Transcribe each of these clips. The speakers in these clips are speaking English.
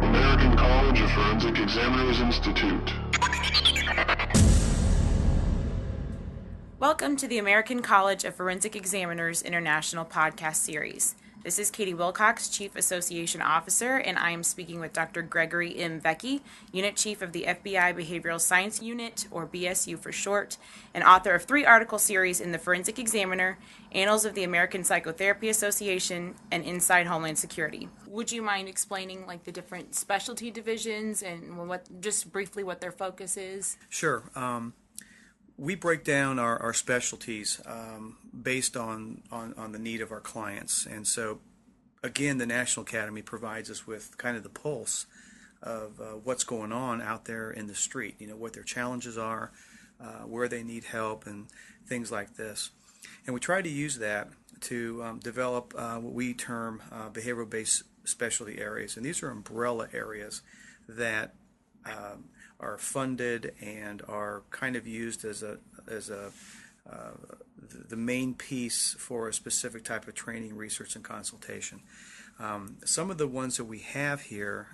American College of Forensic Examiners Institute. Welcome to the American College of Forensic Examiners International podcast series. This is Katie Wilcox, Chief Association Officer, and I am speaking with Dr. Gregory M. Vecchi, Unit Chief of the FBI Behavioral Science Unit, or BSU for short, and author of 3 article series in the Forensic Examiner, Annals of the American Psychotherapy Association, and Inside Homeland Security. Would you mind explaining the different specialty divisions and just briefly what their focus is? Sure. We break down our specialties based on the need of our clients. And so, again, the National Academy provides us with kind of the pulse of what's going on out there in the street, what their challenges are, where they need help, and things like this. And we try to use that to develop what we term behavioral-based specialty areas. And these are umbrella areas that are funded and are kind of used as the main piece for a specific type of training, research, and consultation. Some of the ones that we have here,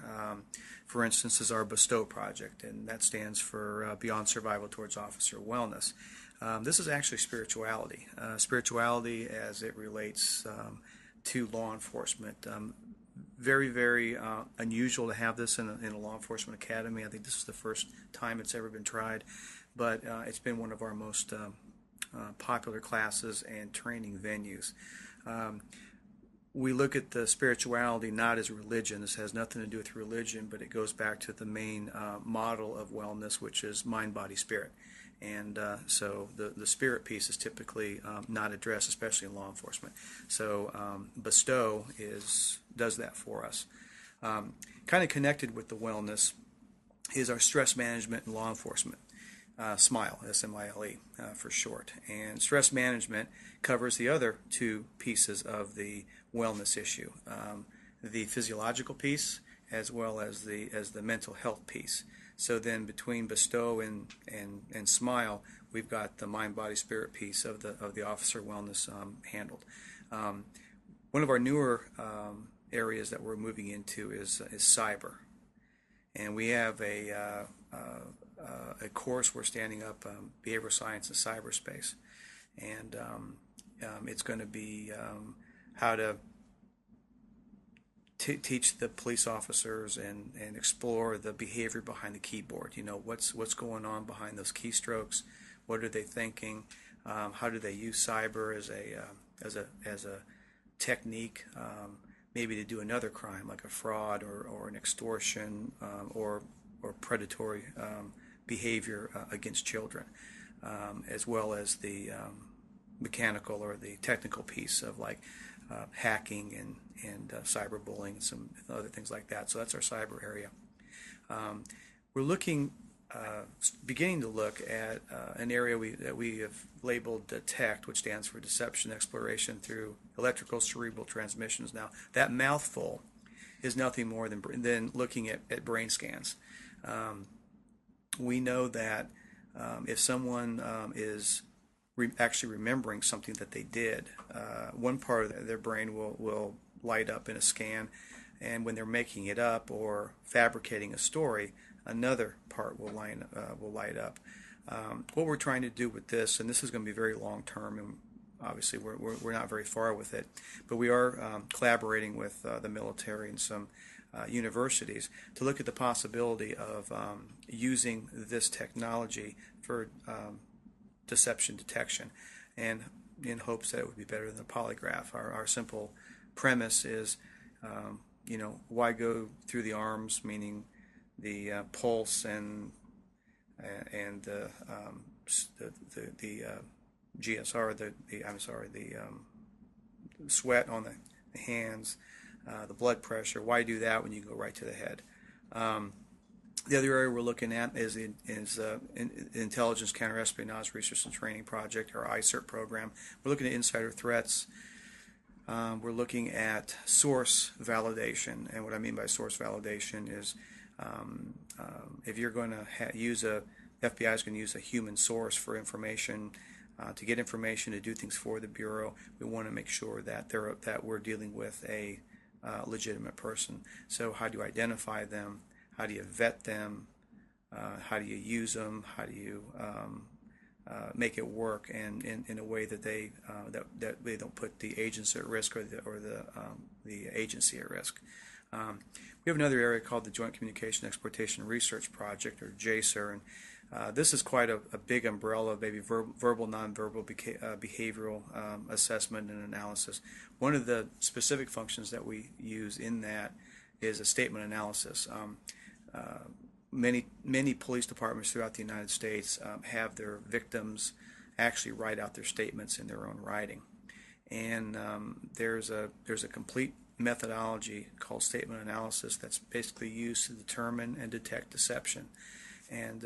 for instance, is our Bestow project, and that stands for Beyond Survival Towards Officer Wellness. This is actually spirituality. Spirituality as it relates to law enforcement. Very, very unusual to have this in a law enforcement academy. I think this is the first time it's ever been tried, but it's been one of our most popular classes and training venues. We look at the spirituality not as religion. This has nothing to do with religion, but it goes back to the main model of wellness, which is mind, body, spirit. And so the spirit piece is typically not addressed, especially in law enforcement. So Bestow does that for us. Kind of connected with the wellness is our stress management in law enforcement. SMILE, S-M-I-L-E for short. And stress management covers the other 2 pieces of the wellness issue, the physiological piece as well as the mental health piece. So then between Bestow and SMILE, we've got the mind, body, spirit piece of the officer wellness handled. One of our newer areas that we're moving into is cyber. And we have a course we're standing up, behavioral science and cyberspace. And it's going to be how to teach the police officers and explore the behavior behind the keyboard. What's going on behind those keystrokes? What are they thinking? How do they use cyber as a technique, maybe to do another crime like a fraud or an extortion or predatory behavior against children, as well as the mechanical or the technical piece of hacking and cyberbullying and some other things like that. So that's our cyber area. We're beginning to look at an area that we have labeled DETECT, which stands for Deception Exploration Through Electrical Cerebral Transmissions. Now, that mouthful is nothing more than looking at brain scans. We know that if someone is actually remembering something that they did, one part of their brain will light up in a scan, and when they're making it up or fabricating a story, another part will light up. What we're trying to do with this, and this is going to be very long term, and obviously we're not very far with it, but we are collaborating with the military and some universities to look at the possibility of using this technology for deception detection, and in hopes that it would be better than the polygraph. Our simple premise is, why go through the arms, meaning the pulse and the GSR, the sweat on the hands, the blood pressure. Why do that when you can go right to the head? The other area we're looking at is Intelligence Counterespionage Research and Training Project, or ICERT program. We're looking at insider threats. We're looking at source validation, and what I mean by source validation is if you're going to FBI is going to use a human source for information, to get information, to do things for the Bureau. We want to make sure that we're dealing with a legitimate person. So how do you identify them? How do you vet them? How do you use them? How do you make it work, and in a way that they don't put the agents at risk or the agency at risk. We have another area called the Joint Communication Exploitation Research Project, or JSER, and this is quite a big umbrella of maybe verbal, nonverbal behavioral assessment and analysis. One of the specific functions that we use in that is a statement analysis. Many police departments throughout the United States have their victims actually write out their statements in their own writing, and there's a complete methodology called statement analysis that's basically used to determine and detect deception. And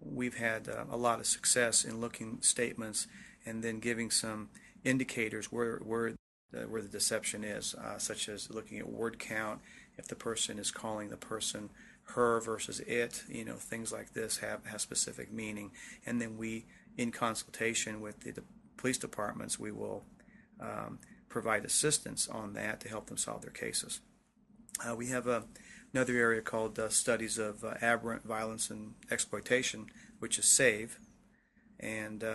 we've had a lot of success in looking at statements and then giving some indicators where the deception is, such as looking at word count, if the person is calling the person her versus it, things like this have specific meaning. And then we, in consultation with the police departments, we will provide assistance on that to help them solve their cases. We have another area called studies of aberrant violence and exploitation, which is SAVE, and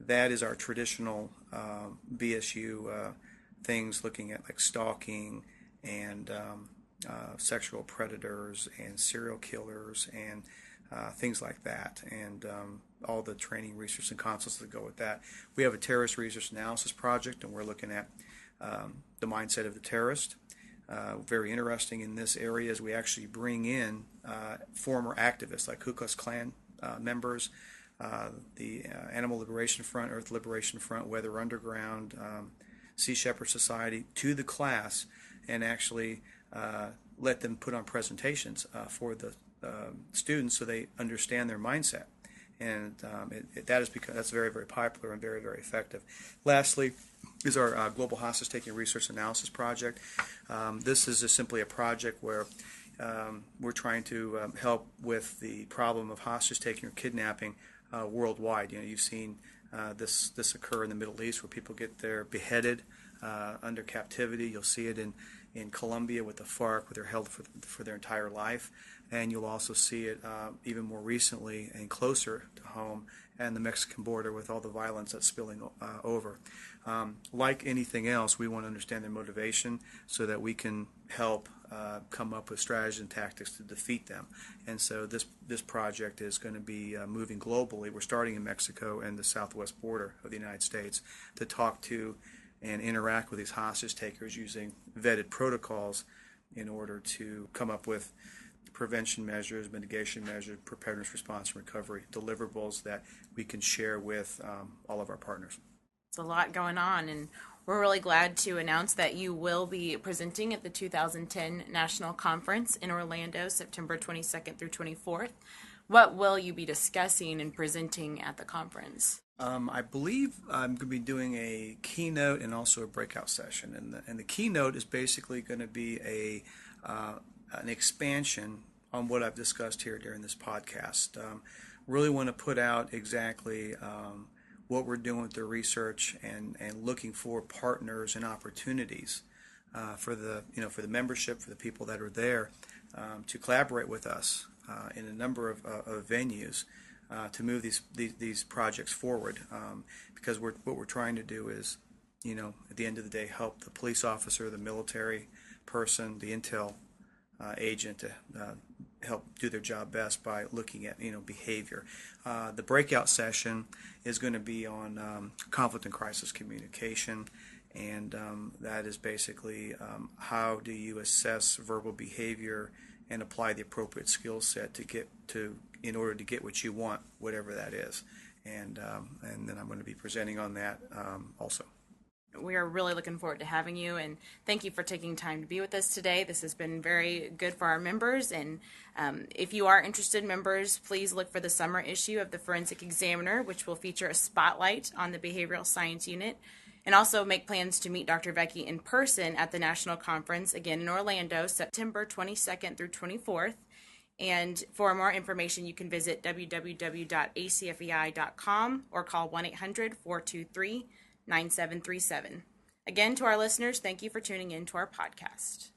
that is our traditional BSU things, looking at like stalking and sexual predators and serial killers and things like that, and all the training, research, and consults that go with that. We have a terrorist research analysis project, and we're looking at the mindset of the terrorist. Very interesting in this area is we actually bring in former activists like Ku Klux Klan members, the Animal Liberation Front, Earth Liberation Front, Weather Underground, Sea Shepherd Society, to the class, and actually let them put on presentations for the students so they understand their mindset. And that's very, very popular and very, very effective. Lastly is our Global Hostage Taking Research Analysis Project. This is just simply a project where we're trying to help with the problem of hostage taking or kidnapping worldwide. You've seen this occur in the Middle East, where people get beheaded under captivity. You'll see it in Colombia with the FARC, where they're held for their entire life. And you'll also see it even more recently and closer to home and the Mexican border with all the violence that's spilling over. Like anything else, we want to understand their motivation so that we can help come up with strategies and tactics to defeat them. And so this project is going to be moving globally. We're starting in Mexico and the southwest border of the United States to talk to and interact with these hostage takers using vetted protocols in order to come up with prevention measures, mitigation measures, preparedness, response, and recovery deliverables that we can share with all of our partners. It's a lot going on, and we're really glad to announce that you will be presenting at the 2010 National Conference in Orlando, September 22nd through 24th. What will you be discussing and presenting at the conference? I believe I'm going to be doing a keynote and also a breakout session, and the keynote is basically going to be an expansion on what I've discussed here during this podcast. Really want to put out exactly what we're doing with the research and looking for partners and opportunities for the membership, for the people that are there, to collaborate with us in a number of venues to move these projects forward, because what we're trying to do is, at the end of the day, help the police officer, the military person, the intel agent to help do their job best by looking at behavior. The breakout session is going to be on conflict and crisis communication, and that is basically how do you assess verbal behavior and apply the appropriate skill set in order to get what you want, whatever that is. And then I'm going to be presenting on that also. We are really looking forward to having you, and thank you for taking time to be with us today. This has been very good for our members, and if you are interested, members, please look for the summer issue of the Forensic Examiner, which will feature a spotlight on the Behavioral Science Unit, and also make plans to meet Dr. Vecchi in person at the National Conference, again in Orlando, September 22nd through 24th. And for more information, you can visit www.acfei.com or call 1-800-423-9737. Again, to our listeners, thank you for tuning in to our podcast.